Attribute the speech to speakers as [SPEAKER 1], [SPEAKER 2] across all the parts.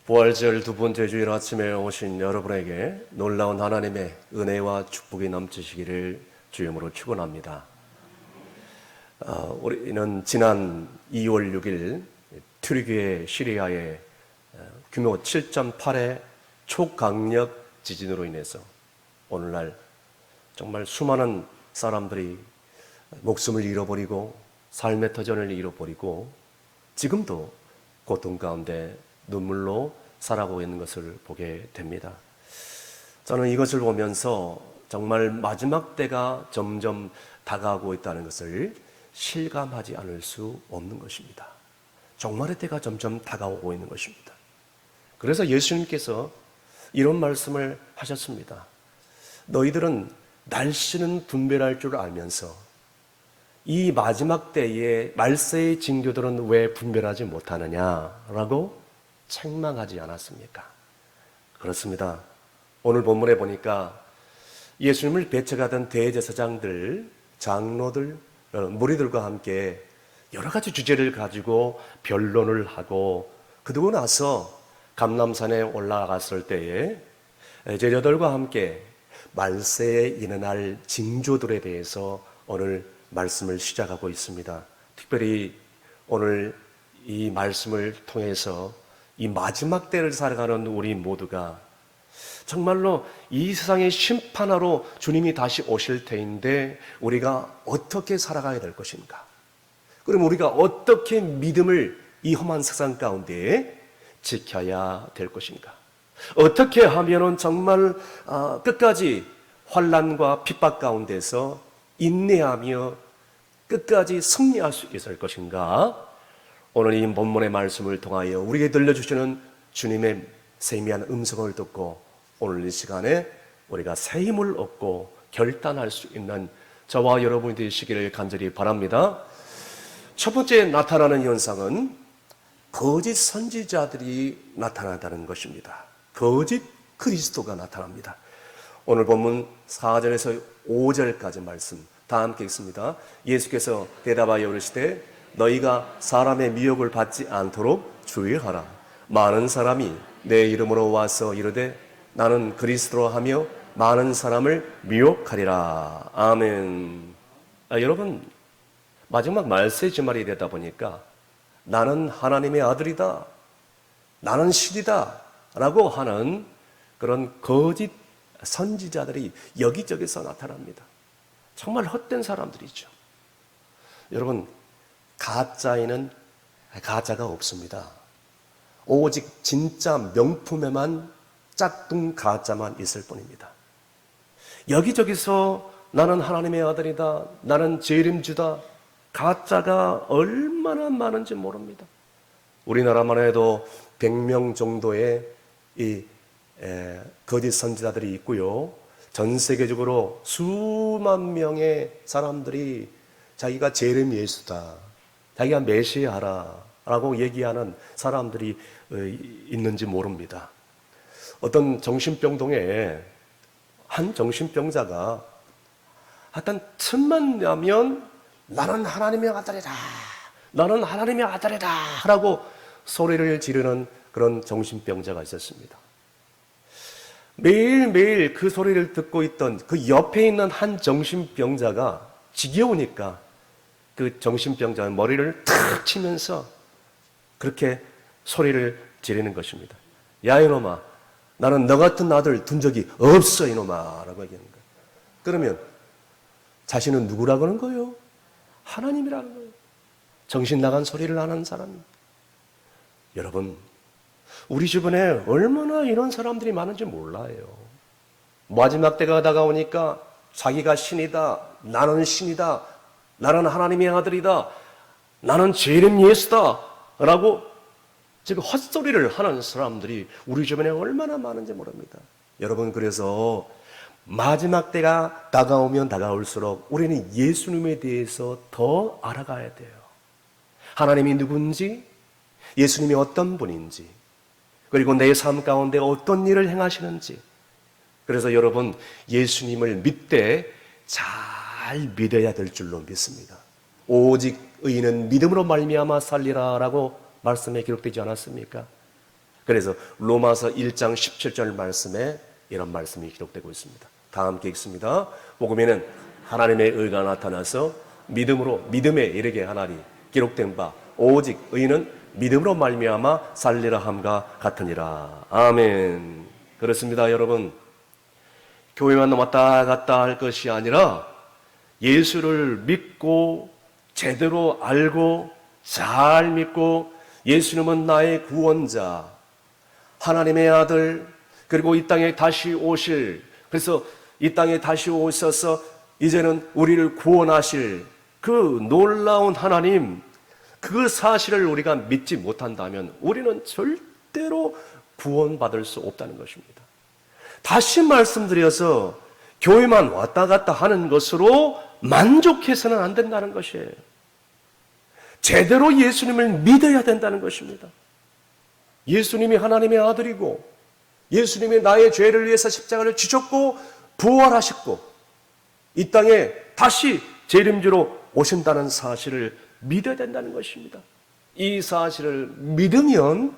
[SPEAKER 1] 부활절 두 번째 주일 아침에 오신 여러분에게 놀라운 하나님의 은혜와 축복이 넘치시기를 주님으로 축원합니다. 우리는 지난 2월 6일 튀르키예 시리아의 규모 7.8의 초강력 지진으로 인해서 오늘날 정말 수많은 사람들이 목숨을 잃어버리고 삶의 터전을 잃어버리고 지금도 고통 가운데 눈물로 살아가고 있는 것을 보게 됩니다. 저는 이것을 보면서 정말 마지막 때가 점점 다가오고 있다는 것을 실감하지 않을 수 없는 것입니다. 종말의 때가 점점 다가오고 있는 것입니다. 그래서 예수님께서 이런 말씀을 하셨습니다. 너희들은 날씨는 분별할 줄 알면서 이 마지막 때에 말세의 징조들은 왜 분별하지 못하느냐라고 책망하지 않았습니까? 그렇습니다. 오늘 본문에 보니까 예수님을 배척하던 대제사장들, 장로들, 무리들과 함께 여러 가지 주제를 가지고 변론을 하고 그러고 나서 감람산에 올라갔을 때에 제자들과 함께 말세에 일어날 징조들에 대해서 오늘 말씀을 시작하고 있습니다. 특별히 오늘 이 말씀을 통해서 이 마지막 때를 살아가는 우리 모두가 정말로 이 세상의 심판하러 주님이 다시 오실 때인데 우리가 어떻게 살아가야 될 것인가? 그럼 우리가 어떻게 믿음을 이 험한 세상 가운데 지켜야 될 것인가? 어떻게 하면은 정말 끝까지 환난과 핍박 가운데서 인내하며 끝까지 승리할 수 있을 것인가? 오늘 이 본문의 말씀을 통하여 우리에게 들려주시는 주님의 세미한 음성을 듣고 오늘 이 시간에 우리가 새 힘을 얻고 결단할 수 있는 저와 여러분이 되시기를 간절히 바랍니다. 첫 번째 나타나는 현상은 거짓 선지자들이 나타난다는 것입니다. 거짓 그리스도가 나타납니다. 오늘 본문 4절에서 5절까지 말씀 다 함께 읽습니다. 예수께서 대답하여 이르시되 너희가 사람의 미혹을 받지 않도록 주의하라. 많은 사람이 내 이름으로 와서 이르되 나는 그리스도라 하며 많은 사람을 미혹하리라. 아멘. 여러분, 마지막 말세 주말이 되다 보니까 나는 하나님의 아들이다, 나는 신이다 라고 하는 그런 거짓 선지자들이 여기저기서 나타납니다. 정말 헛된 사람들이죠. 여러분, 가짜에는 가짜가 없습니다. 오직 진짜 명품에만 짝퉁 가짜만 있을 뿐입니다. 여기저기서 나는 하나님의 아들이다, 나는 재림주다, 가짜가 얼마나 많은지 모릅니다. 우리나라만 해도 100명 정도의 이 거짓 선지자들이 있고요. 전 세계적으로 수만 명의 사람들이 자기가 재림 예수다, 자기가 메시아라 라고 얘기하는 사람들이 있는지 모릅니다. 어떤 정신병동에 한 정신병자가 하여튼 틈만 나면 나는 하나님의 아들이다, 나는 하나님의 아들이다 라고 소리를 지르는 그런 정신병자가 있었습니다. 매일매일 그 소리를 듣고 있던 그 옆에 있는 한 정신병자가 지겨우니까 그 정신병자는 머리를 탁 치면서 그렇게 소리를 지르는 것입니다. 야 이놈아, 나는 너 같은 아들 둔 적이 없어 이놈아 라고 얘기하는 거예요. 그러면 자신은 누구라고 하는 거예요? 하나님이라는 거예요. 정신 나간 소리를 하는 사람입니다. 여러분, 우리 주변에 얼마나 이런 사람들이 많은지 몰라요. 마지막 때가 다가오니까 자기가 신이다, 나는 신이다, 나는 하나님의 아들이다, 나는 재림 예수다 라고 지금 헛소리를 하는 사람들이 우리 주변에 얼마나 많은지 모릅니다. 여러분, 그래서 마지막 때가 다가오면 다가올수록 우리는 예수님에 대해서 더 알아가야 돼요. 하나님이 누군지, 예수님이 어떤 분인지, 그리고 내 삶 가운데 어떤 일을 행하시는지. 그래서 여러분, 예수님을 믿되 잘 믿어야 될 줄로 믿습니다. 오직 의인은 믿음으로 말미암아 살리라 라고 말씀에 기록되지 않았습니까? 그래서 로마서 1장 17절 말씀에 이런 말씀이 기록되고 있습니다. 다 함께 읽습니다. 복음에는 하나님의 의가 나타나서 믿음으로 믿음에 이르게 하나니 기록된 바 오직 의는 믿음으로 말미암아 살리라 함과 같으니라. 아멘. 그렇습니다, 여러분. 교회만 왔다 갔다 할 것이 아니라 예수를 믿고 제대로 알고 잘 믿고 예수님은 나의 구원자, 하나님의 아들, 그리고 이 땅에 다시 오실, 그래서 이 땅에 다시 오셔서 이제는 우리를 구원하실 그 놀라운 하나님, 그 사실을 우리가 믿지 못한다면 우리는 절대로 구원받을 수 없다는 것입니다. 다시 말씀드려서 교회만 왔다 갔다 하는 것으로 만족해서는 안 된다는 것이에요. 제대로 예수님을 믿어야 된다는 것입니다. 예수님이 하나님의 아들이고 예수님이 나의 죄를 위해서 십자가를 지셨고 부활하셨고 이 땅에 다시 재림주로 오신다는 사실을 믿어야 된다는 것입니다. 이 사실을 믿으면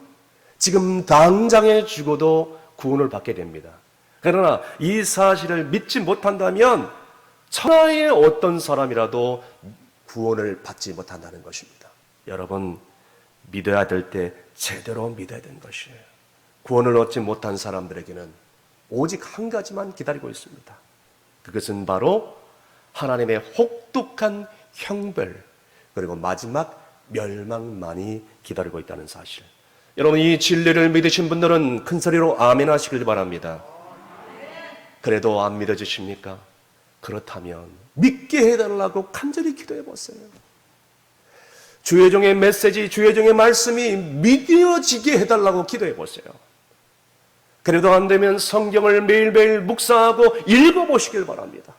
[SPEAKER 1] 지금 당장에 죽어도 구원을 받게 됩니다. 그러나 이 사실을 믿지 못한다면 천하의 어떤 사람이라도 구원을 받지 못한다는 것입니다. 여러분, 믿어야 될 때 제대로 믿어야 되는 것이에요. 구원을 얻지 못한 사람들에게는 오직 한 가지만 기다리고 있습니다. 그것은 바로 하나님의 혹독한 형벌, 그리고 마지막 멸망만이 기다리고 있다는 사실. 여러분, 이 진리를 믿으신 분들은 큰 소리로 아멘 하시길 바랍니다. 그래도 안 믿어지십니까? 그렇다면 믿게 해달라고 간절히 기도해 보세요. 주의 종의 메시지, 주의 종의 말씀이 믿어지게 해달라고 기도해 보세요. 그래도 안 되면 성경을 매일매일 묵상하고 읽어보시길 바랍니다.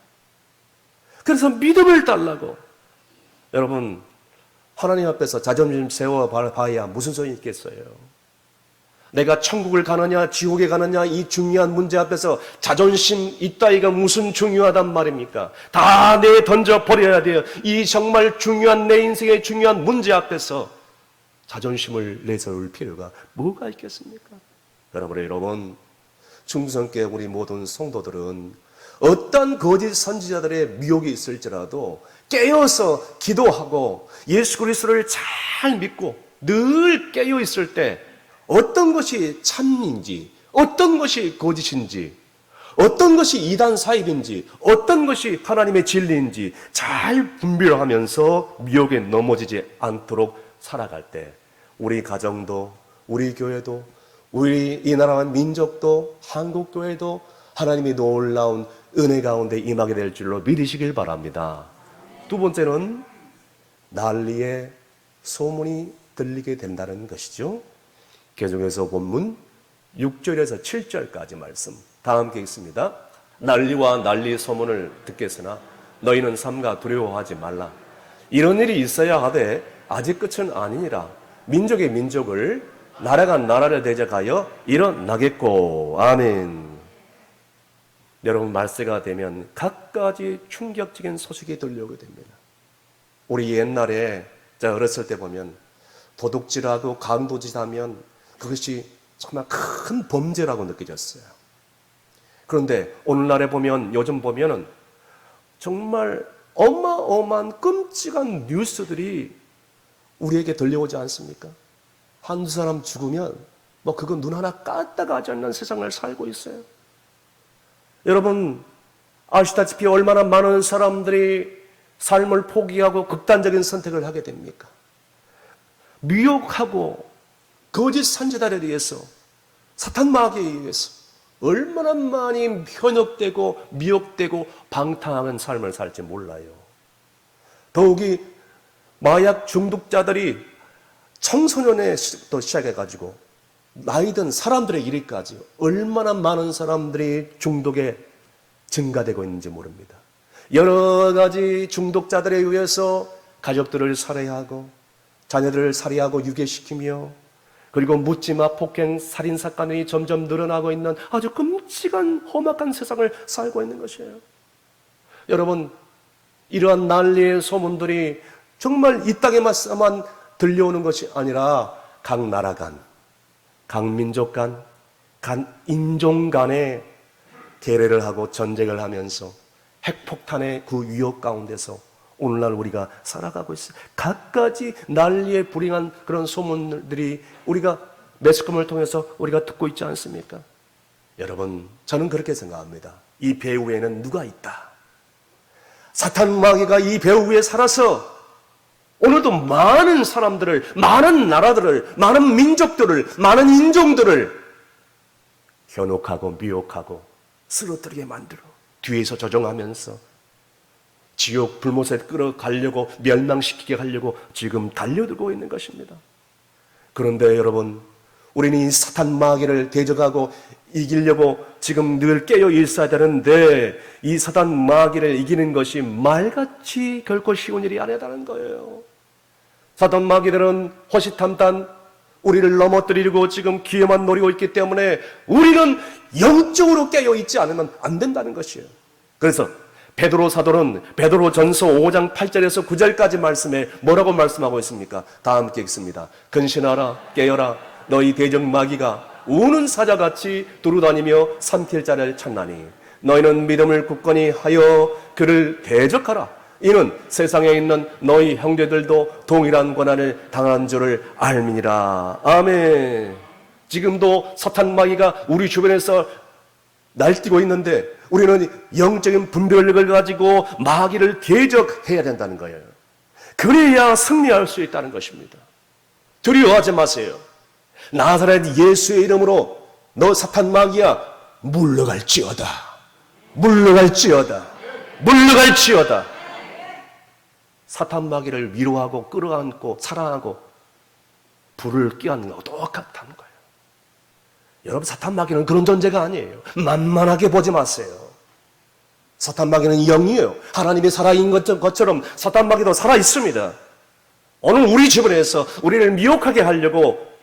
[SPEAKER 1] 그래서 믿음을 달라고. 여러분, 하나님 앞에서 자존심 세워봐야 무슨 소용이 있겠어요? 내가 천국을 가느냐 지옥에 가느냐 이 중요한 문제 앞에서 자존심 이따위가 무슨 중요하단 말입니까? 다 내던져 버려야 돼요. 이 정말 중요한 내 인생의 중요한 문제 앞에서 자존심을 내세울 필요가 뭐가 있겠습니까? 여러분, 충성께 우리 모든 성도들은 어떤 거짓 선지자들의 미혹이 있을지라도 깨어서 기도하고 예수 그리스도를 잘 믿고 늘 깨어 있을 때 어떤 것이 참인지, 어떤 것이 거짓인지, 어떤 것이 이단 사입인지, 어떤 것이 하나님의 진리인지 잘 분별하면서 미혹에 넘어지지 않도록 살아갈 때 우리 가정도, 우리 교회도, 우리 이 나라와 민족도, 한국교회도 하나님의 놀라운 은혜 가운데 임하게 될 줄로 믿으시길 바랍니다. 두 번째는 난리의 소문이 들리게 된다는 것이죠. 계속해서 본문 6절에서 7절까지 말씀 다 함께 읽습니다. 난리와 난리 소문을 듣겠으나 너희는 삼가 두려워하지 말라. 이런 일이 있어야 하되 아직 끝은 아니니라. 민족의 민족을 나라가 나라를 대적하여 일어나겠고. 아멘. 여러분, 말세가 되면 갖가지 충격적인 소식이 들려오게 됩니다. 우리 옛날에 제가 어렸을 때 보면 도둑질하고 강도질하면 그것이 정말 큰 범죄라고 느껴졌어요. 그런데 오늘날에 보면, 요즘 보면은 정말 어마어마한 끔찍한 뉴스들이 우리에게 들려오지 않습니까? 한두 사람 죽으면 그건 눈 하나 까딱하지 않는 세상을 살고 있어요. 여러분, 아시다시피 얼마나 많은 사람들이 삶을 포기하고 극단적인 선택을 하게 됩니까? 미혹하고 거짓 선지자들에 의해서, 사탄 마귀에 의해서 얼마나 많이 현혹되고 미혹되고 방탕한 삶을 살지 몰라요. 더욱이 마약 중독자들이 청소년에부터 시작해가지고 나이든 사람들의 이르기까지 얼마나 많은 사람들이 중독에 증가되고 있는지 모릅니다. 여러 가지 중독자들에 의해서 가족들을 살해하고 자녀들을 살해하고 유괴시키며, 그리고 묻지마 폭행 살인 사건이 점점 늘어나고 있는 아주 끔찍한 험악한 세상을 살고 있는 것이에요. 여러분, 이러한 난리의 소문들이 정말 이 땅에만 들려오는 것이 아니라 각 나라 간, 각 민족 간 인종 간에 대례를 하고 전쟁을 하면서 핵폭탄의 그 위협 가운데서 오늘날 우리가 살아가고 있어요. 갖가지 난리에 불행한 그런 소문들이 우리가 매스컴을 통해서 우리가 듣고 있지 않습니까? 여러분, 저는 그렇게 생각합니다. 이 배후에는 누가 있다? 사탄 마귀가 이 배후 위에 살아서 오늘도 많은 사람들을, 많은 나라들을, 많은 민족들을, 많은 인종들을 현혹하고 미혹하고 쓰러뜨리게 만들어 뒤에서 조종하면서 지옥 불못에 끌어가려고, 멸망시키게 하려고 지금 달려들고 있는 것입니다. 그런데 여러분, 우리는 이 사탄 마귀를 대적하고 이기려고 지금 늘 깨어 있어야 되는데, 이 사탄 마귀를 이기는 것이 말같이 결코 쉬운 일이 아니다는 거예요. 사탄 마귀들은 호시탐탐 우리를 넘어뜨리려고 지금 기회만 노리고 있기 때문에 우리는 영적으로 깨어 있지 않으면 안 된다는 것이에요. 그래서 베드로 사도는 베드로전서 5장 8절에서 9절까지 말씀에 뭐라고 말씀하고 있습니까? 다 함께 읽습니다. 근신하라, 깨어라, 너희 대적 마귀가 우는 사자같이 두루다니며 삼킬 자를 찾나니 너희는 믿음을 굳건히 하여 그를 대적하라. 이는 세상에 있는 너희 형제들도 동일한 고난을 당한 줄을 알미니라. 아멘. 지금도 사탄 마귀가 우리 주변에서 날뛰고 있는데 우리는 영적인 분별력을 가지고 마귀를 대적해야 된다는 거예요. 그래야 승리할 수 있다는 것입니다. 두려워하지 마세요. 나사렛 예수의 이름으로 너 사탄 마귀야, 물러갈지어다. 물러갈지어다. 물러갈지어다. 사탄 마귀를 위로하고 끌어안고 사랑하고 불을 끼얹는 거하고 똑같다는 거예요. 여러분, 사탄 마귀는 그런 존재가 아니에요. 만만하게 보지 마세요. 사탄 마귀는 영이에요. 하나님이 살아있는 것처럼 사탄 마귀도 살아있습니다. 오늘 우리 주변에서 우리를 미혹하게 하려고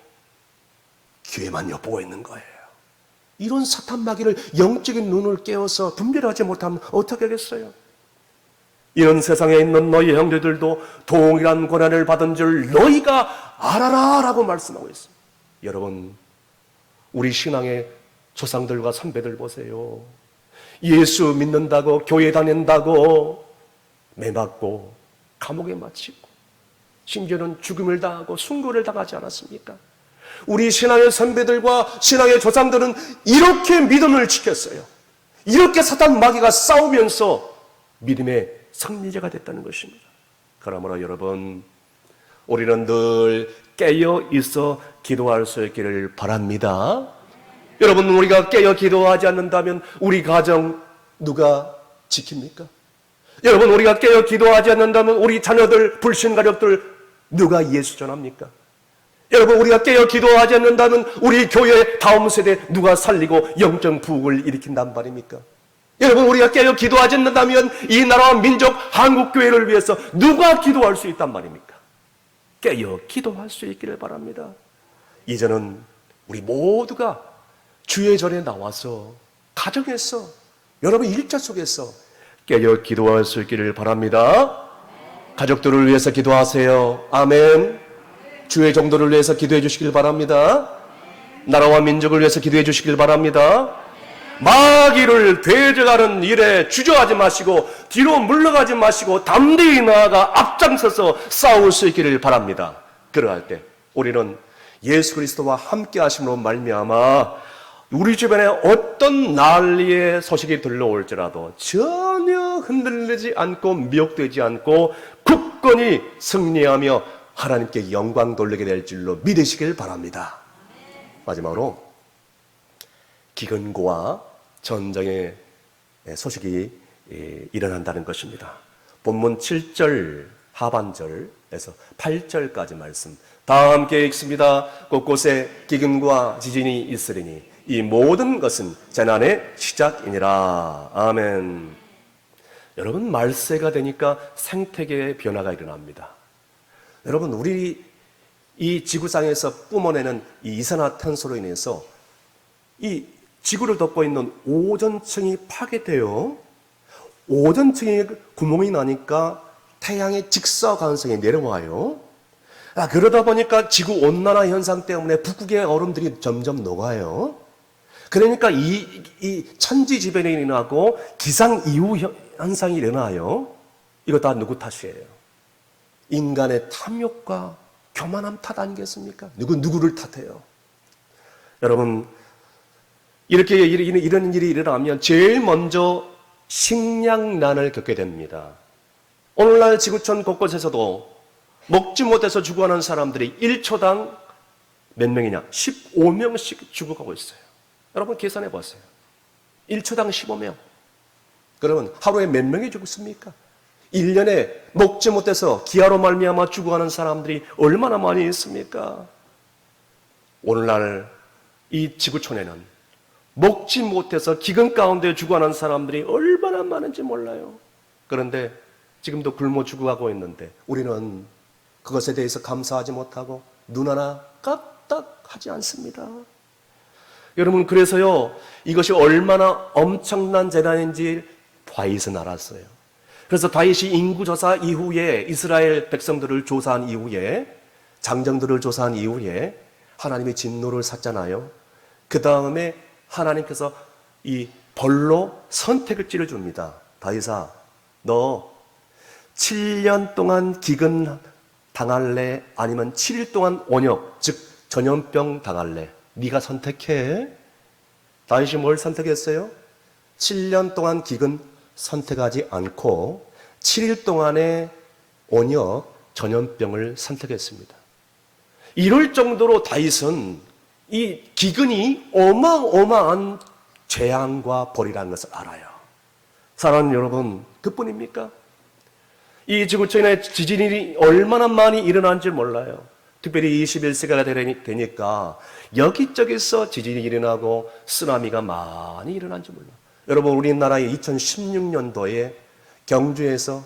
[SPEAKER 1] 기회만 엿보고 있는 거예요. 이런 사탄 마귀를 영적인 눈을 깨워서 분별하지 못하면 어떻게 하겠어요? 이런 세상에 있는 너희 형제들도 동일한 고난을 받은 줄 너희가 알아라 라고 말씀하고 있습니다. 여러분, 우리 신앙의 조상들과 선배들 보세요. 예수 믿는다고, 교회 다닌다고 매맞고 감옥에 맞히고 심지어는 죽음을 당하고 순교를 당하지 않았습니까? 우리 신앙의 선배들과 신앙의 조상들은 이렇게 믿음을 지켰어요. 이렇게 사탄 마귀가 싸우면서 믿음의 승리자가 됐다는 것입니다. 그러므로 여러분, 우리는 늘 깨어 있어 기도할 수 있기를 바랍니다. 여러분, 우리가 깨어 기도하지 않는다면 우리 가정 누가 지킵니까? 여러분, 우리가 깨어 기도하지 않는다면 우리 자녀들, 불신가족들 누가 예수 전합니까? 여러분, 우리가 깨어 기도하지 않는다면 우리 교회 다음 세대 누가 살리고 영적 부흥을 일으킨단 말입니까? 여러분, 우리가 깨어 기도하지 않는다면 이 나라와 민족, 한국교회를 위해서 누가 기도할 수 있단 말입니까? 깨어 기도할 수 있기를 바랍니다. 이제는 우리 모두가 주의 전에 나와서 가정에서, 여러분 일자 속에서 깨어 기도할 수 있기를 바랍니다. 가족들을 위해서 기도하세요. 아멘. 주의 정도를 위해서 기도해 주시길 바랍니다. 나라와 민족을 위해서 기도해 주시길 바랍니다. 마귀를 대적하는 일에 주저하지 마시고 뒤로 물러가지 마시고 담대히 나아가 앞장서서 싸울 수 있기를 바랍니다. 그러할 때 우리는 예수 그리스도와 함께 하심으로 말미암아 우리 주변에 어떤 난리의 소식이 들려올지라도 전혀 흔들리지 않고 미혹되지 않고 굳건히 승리하며 하나님께 영광 돌리게 될 줄로 믿으시길 바랍니다. 마지막으로 기근고와 전쟁의 소식이 일어난다는 것입니다. 본문 7절 하반절에서 8절까지 말씀 다 함께 읽습니다. 곳곳에 기근과 지진이 있으리니 이 모든 것은 재난의 시작이니라. 아멘. 여러분, 말세가 되니까 생태계의 변화가 일어납니다. 여러분, 우리 이 지구상에서 뿜어내는 이 이산화탄소로 인해서 이 지구를 덮고 있는 오존층이 파괴되어 오존층에 구멍이 나니까 태양의 직사 관성이 내려와요. 그러다 보니까 지구온난화 현상 때문에 북극의 얼음들이 점점 녹아요. 그러니까 이 천지지변이 일어나고 기상이후 현상이 일어나요. 이거 다 누구 탓이에요? 인간의 탐욕과 교만함 탓 아니겠습니까? 누구를 탓해요? 여러분, 이런 일이 일어나면 제일 먼저 식량난을 겪게 됩니다. 오늘날 지구촌 곳곳에서도 먹지 못해서 죽어가는 사람들이 1초당 몇 명이냐? 15명씩 죽어가고 있어요. 여러분 계산해 보세요. 1초당 15명. 그러면 하루에 몇 명이 죽습니까? 1년에 먹지 못해서 기아로 말미암아 죽어가는 사람들이 얼마나 많이 있습니까? 오늘날 이 지구촌에는 먹지 못해서 기근 가운데 죽어가는 사람들이 얼마나 많은지 몰라요. 그런데 지금도 굶어 죽어가고 있는데 우리는 그것에 대해서 감사하지 못하고 눈 하나 까딱하지 않습니다. 여러분, 그래서요, 이것이 얼마나 엄청난 재난인지 다윗은 알았어요. 그래서 다윗이 인구조사 이후에 이스라엘 백성들을 조사한 이후에 장정들을 조사한 이후에 하나님의 진노를 샀잖아요. 그 다음에 하나님께서 이 벌로 선택지를 줍니다. 다윗아, 너 7년 동안 기근 당할래? 아니면 7일 동안 원역, 즉 전염병 당할래? 네가 선택해. 다윗이 뭘 선택했어요? 7년 동안 기근 선택하지 않고 7일 동안의 원역, 전염병을 선택했습니다. 이럴 정도로 다윗은 이 기근이 어마어마한 재앙과 벌이라는 것을 알아요. 사랑하는 여러분, 그뿐입니까? 이 지구촌에 지진이 얼마나 많이 일어난지 몰라요. 특별히 21세기가 되니까 여기저기서 지진이 일어나고 쓰나미가 많이 일어난지 몰라요. 여러분, 우리나라의 2016년도에 경주에서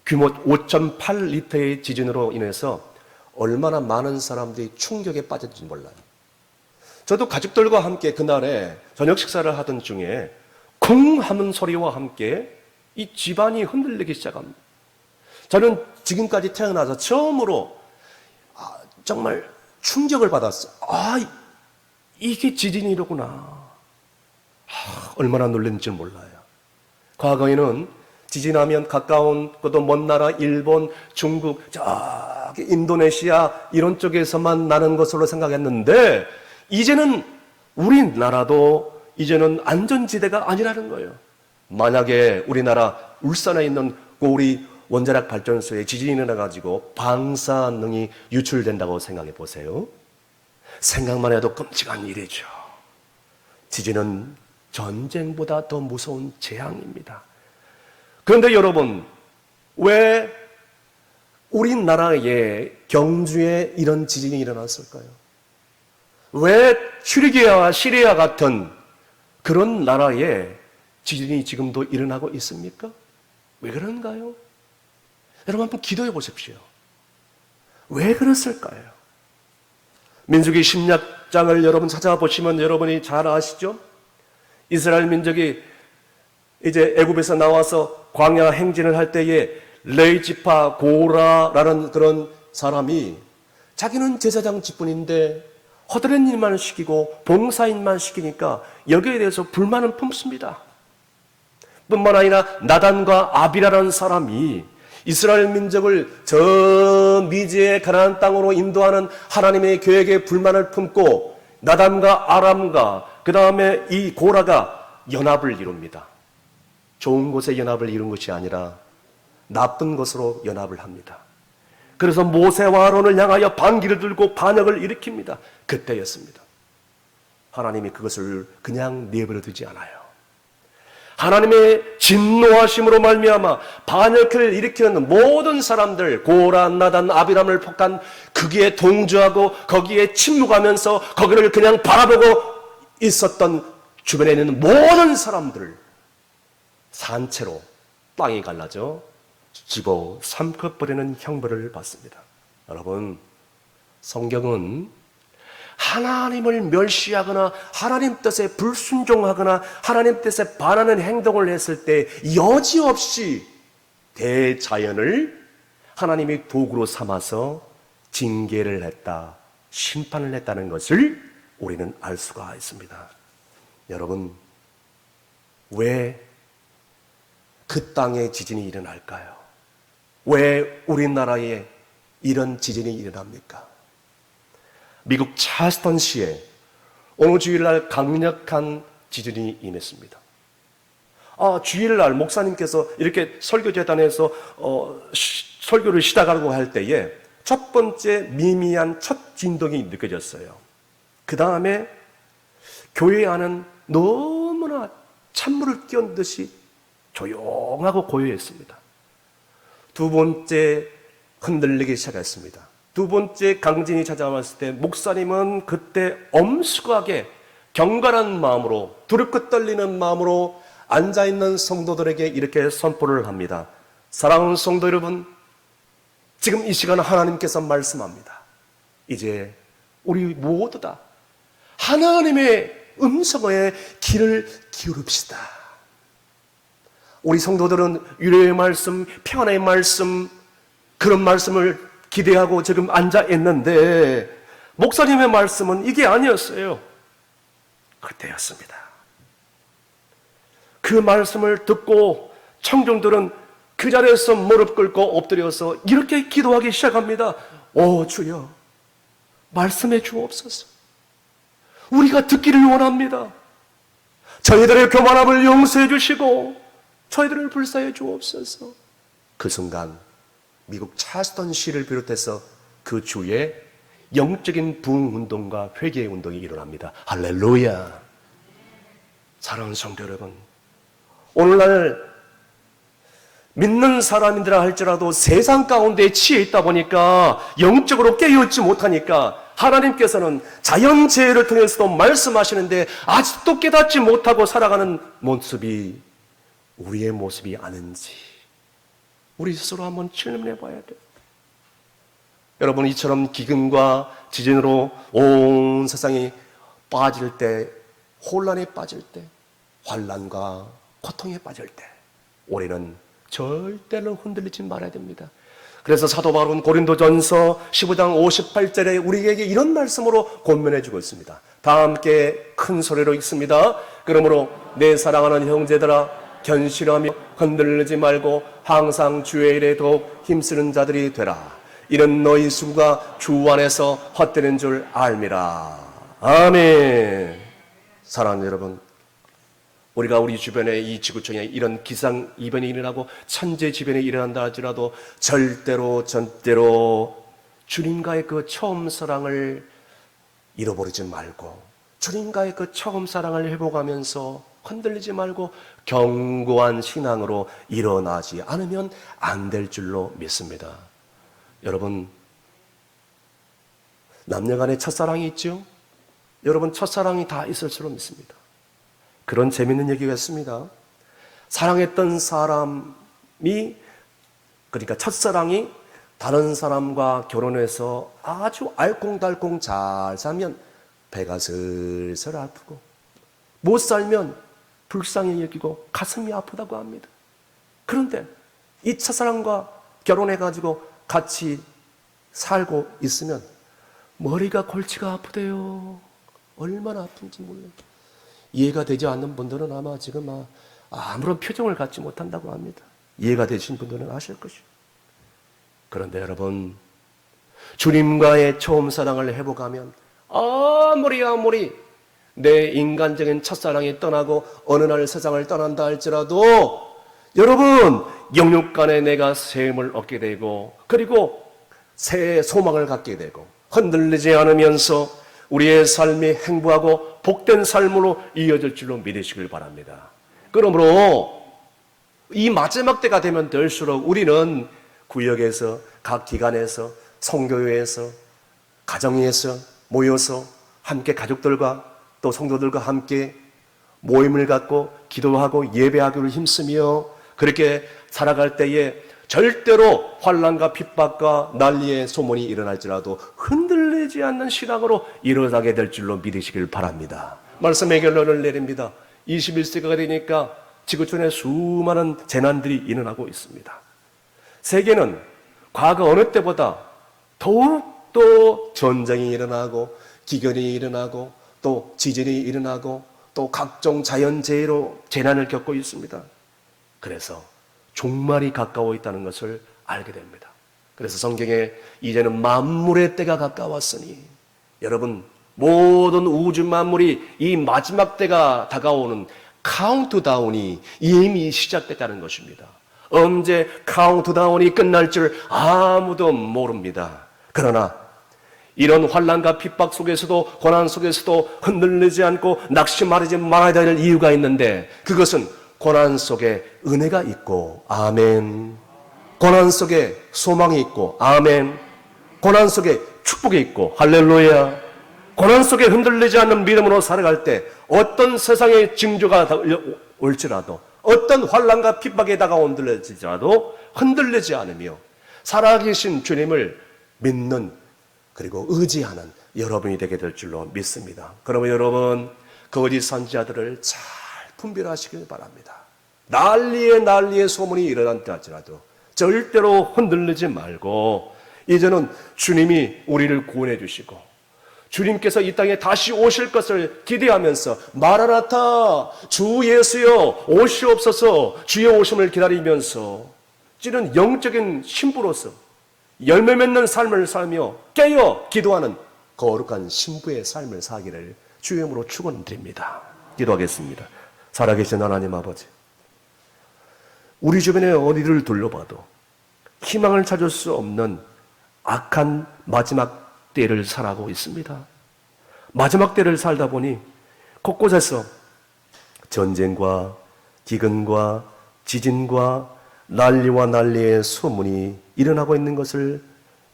[SPEAKER 1] 규모 5.8리터의 지진으로 인해서 얼마나 많은 사람들이 충격에 빠졌는지 몰라요. 저도 가족들과 함께 그날에 저녁 식사를 하던 중에 쿵 하는 소리와 함께 이 집안이 흔들리기 시작합니다. 저는 지금까지 태어나서 처음으로 정말 충격을 받았어요. 이게 지진이로구나. 얼마나 놀랐는지 몰라요. 과거에는 지진하면 가까운 것도 먼 나라 일본, 중국, 저기 인도네시아 이런 쪽에서만 나는 것으로 생각했는데 이제는 우리나라도 이제는 안전지대가 아니라는 거예요. 만약에 우리나라 울산에 있는 고리 원자력 발전소에 지진이 일어나가지고 방사능이 유출된다고 생각해 보세요. 생각만 해도 끔찍한 일이죠. 지진은 전쟁보다 더 무서운 재앙입니다. 그런데 여러분, 왜 우리나라의 경주에 이런 지진이 일어났을까요? 왜 튀르기야와 시리아 같은 그런 나라에 지진이 지금도 일어나고 있습니까? 왜 그런가요? 여러분 한번 기도해 보십시오. 왜 그랬을까요? 민수기 16장을 여러분 찾아보시면 여러분이 잘 아시죠? 이스라엘 민족이 이제 애굽에서 나와서 광야 행진을 할 때에 레이지파 고라라는 그런 사람이 자기는 제사장 직분인데 허드렛 일만 시키고 봉사일만 시키니까 여기에 대해서 불만을 품습니다. 뿐만 아니라 나단과 아비라라는 사람이 이스라엘 민족을 저 미지의 가나안 땅으로 인도하는 하나님의 계획에 불만을 품고 나단과 아람과 그 다음에 이 고라가 연합을 이룹니다. 좋은 곳에 연합을 이룬 것이 아니라 나쁜 것으로 연합을 합니다. 그래서 모세와 아론을 향하여 반기를 들고 반역을 일으킵니다. 그때였습니다. 하나님이 그것을 그냥 내버려 두지 않아요. 하나님의 진노하심으로 말미암아 반역을 일으키는 모든 사람들, 고라, 나단, 아비람을 폭한 거기에 동조하고 거기에 침묵하면서 거기를 그냥 바라보고 있었던 주변에 있는 모든 사람들을 산채로 땅이 갈라져 집어 삼켜버리는 형벌을 받습니다. 여러분, 성경은 하나님을 멸시하거나 하나님 뜻에 불순종하거나 하나님 뜻에 반하는 행동을 했을 때 여지없이 대자연을 하나님이 도구로 삼아서 징계를 했다, 심판을 했다는 것을 우리는 알 수가 있습니다. 여러분, 왜 그 땅에 지진이 일어날까요? 왜 우리나라에 이런 지진이 일어납니까? 미국 찰스턴시에 어느 주일날 강력한 지진이 임했습니다. 주일날 목사님께서 이렇게 설교재단에서 설교를 시작하려고 할 때에 첫 번째 미미한 첫 진동이 느껴졌어요. 그 다음에 교회 안은 너무나 찬물을 끼얹은 듯이 조용하고 고요했습니다. 두 번째 흔들리기 시작했습니다. 두 번째 강진이 찾아왔을 때 목사님은 그때 엄숙하게 경건한 마음으로, 두렵고 떨리는 마음으로 앉아있는 성도들에게 이렇게 선포를 합니다. 사랑하는 성도 여러분, 지금 이 시간 하나님께서 말씀합니다. 이제 우리 모두 다 하나님의 음성에 귀를 기울입시다. 우리 성도들은 위로의 말씀, 평안의 말씀, 그런 말씀을 기대하고 지금 앉아 있는데 목사님의 말씀은 이게 아니었어요. 그때였습니다. 그 말씀을 듣고 청중들은 그 자리에서 무릎 꿇고 엎드려서 이렇게 기도하기 시작합니다. 오 주여, 말씀해 주옵소서. 우리가 듣기를 원합니다. 저희들의 교만함을 용서해 주시고 저희들을 불쌍해 주옵소서. 그 순간 미국 찰스턴시를 비롯해서 그 주에 영적인 부흥운동과 회개의 운동이 일어납니다. 할렐루야. 사랑하는 성도 여러분, 오늘날 믿는 사람이라 할지라도 세상 가운데 치여 있다 보니까 영적으로 깨어있지 못하니까 하나님께서는 자연재해를 통해서도 말씀하시는데 아직도 깨닫지 못하고 살아가는 모습이 우리의 모습이 아닌지 우리 스스로 한번 질문해 봐야 돼요. 여러분, 이처럼 기근과 지진으로 온 세상이 빠질 때, 혼란에 빠질 때, 환난과 고통에 빠질 때 우리는 절대로 흔들리지 말아야 됩니다. 그래서 사도 바울은 고린도전서 15장 58절에 우리에게 이런 말씀으로 권면해 주고 있습니다. 다 함께 큰 소리로 읽습니다. 그러므로 내 사랑하는 형제들아, 견실하며 흔들리지 말고 항상 주의 일에 더욱 힘쓰는 자들이 되라. 이는 너희 수가 주 안에서 헛되는 줄 알미라. 아멘. 사랑하는 여러분, 우리가 우리 주변에 이 지구촌에 이런 기상이변이 일어나고 천재지변이 일어난다 할지라도 절대로 주님과의 그 처음 사랑을 잃어버리지 말고 주님과의 그 처음 사랑을 회복하면서 흔들리지 말고 견고한 신앙으로 일어나지 않으면 안 될 줄로 믿습니다. 여러분, 남녀간에 첫사랑이 있죠? 여러분, 첫사랑이 다 있을 줄로 믿습니다. 그런 재밌는 얘기가 있습니다. 사랑했던 사람이, 그러니까 첫사랑이 다른 사람과 결혼해서 아주 알콩달콩 잘 살면 배가 슬슬 아프고 못 살면 불쌍히 여기고 가슴이 아프다고 합니다. 그런데 이 첫사랑과 결혼해가지고 같이 살고 있으면 머리가 골치가 아프대요. 얼마나 아픈지 몰라요. 이해가 되지 않는 분들은 아마 지금 아무런 표정을 갖지 못한다고 합니다. 이해가 되신 분들은 아실 것이요. 그런데 여러분, 주님과의 처음 사랑을 회복하면 아무리 내 인간적인 첫사랑이 떠나고 어느 날 세상을 떠난다 할지라도 여러분, 영육간에 내가 샘을 얻게 되고 그리고 새 소망을 갖게 되고 흔들리지 않으면서 우리의 삶이 행복하고 복된 삶으로 이어질 줄로 믿으시길 바랍니다. 그러므로 이 마지막 때가 되면 될수록 우리는 구역에서, 각 기관에서, 성교회에서, 가정에서 모여서 함께 가족들과 또 성도들과 함께 모임을 갖고 기도하고 예배하기를 힘쓰며 그렇게 살아갈 때에 절대로 환난과 핍박과 난리의 소문이 일어날지라도 흔들리지 않는 신앙으로 일어나게 될 줄로 믿으시길 바랍니다. 말씀의 결론을 내립니다. 21세기가 되니까 지구촌에 수많은 재난들이 일어나고 있습니다. 세계는 과거 어느 때보다 더욱 또 전쟁이 일어나고 기근이 일어나고 또 지진이 일어나고 또 각종 자연재해로 재난을 겪고 있습니다. 그래서 종말이 가까워 있다는 것을 알게 됩니다. 그래서 성경에 이제는 만물의 때가 가까웠으니, 여러분, 모든 우주 만물이 이 마지막 때가 다가오는 카운트다운이 이미 시작됐다는 것입니다. 언제 카운트다운이 끝날 줄 아무도 모릅니다. 그러나 이런 환난과 핍박 속에서도, 고난 속에서도 흔들리지 않고 낙심하지 말아야 될 이유가 있는데, 그것은 고난 속에 은혜가 있고, 아멘. 고난 속에 소망이 있고, 아멘. 고난 속에 축복이 있고, 할렐루야. 고난 속에 흔들리지 않는 믿음으로 살아갈 때 어떤 세상의 징조가 올지라도, 어떤 환난과 핍박에 다가온들지라도 흔들리지 않으며 살아계신 주님을 믿는, 그리고 의지하는 여러분이 되게 될 줄로 믿습니다. 그러면 여러분, 거짓 선지자들을 잘 분별하시길 바랍니다. 난리의 소문이 일어난다 할지라도 절대로 흔들리지 말고, 이제는 주님이 우리를 구원해 주시고 주님께서 이 땅에 다시 오실 것을 기대하면서, 마라나타, 주 예수여 오시옵소서, 주의 오심을 기다리면서 찌는 영적인 신부로서 열매 맺는 삶을 살며 깨어 기도하는 거룩한 신부의 삶을 사기를 주의 이름으로 축원드립니다. 기도하겠습니다. 살아계신 하나님 아버지, 우리 주변에 어디를 둘러봐도 희망을 찾을 수 없는 악한 마지막 때를 살아가고 있습니다. 마지막 때를 살다 보니 곳곳에서 전쟁과 기근과 지진과 난리와 난리의 소문이 일어나고 있는 것을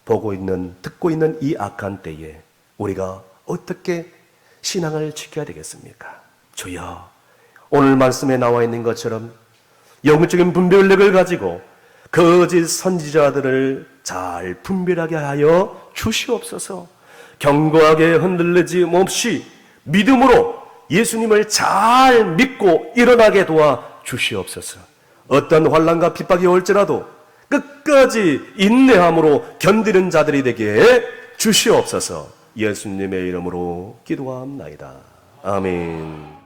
[SPEAKER 1] 듣고 있는 이 악한 때에 우리가 어떻게 신앙을 지켜야 되겠습니까? 주여, 오늘 말씀에 나와 있는 것처럼 영적인 분별력을 가지고 거짓 선지자들을 잘 분별하게 하여 주시옵소서. 견고하게 흔들리지 없이 믿음으로 예수님을 잘 믿고 일어나게 도와 주시옵소서. 어떤 환난과 핍박이 올지라도 끝까지 인내함으로 견디는 자들이 되게 주시옵소서. 예수님의 이름으로 기도합나이다. 아멘.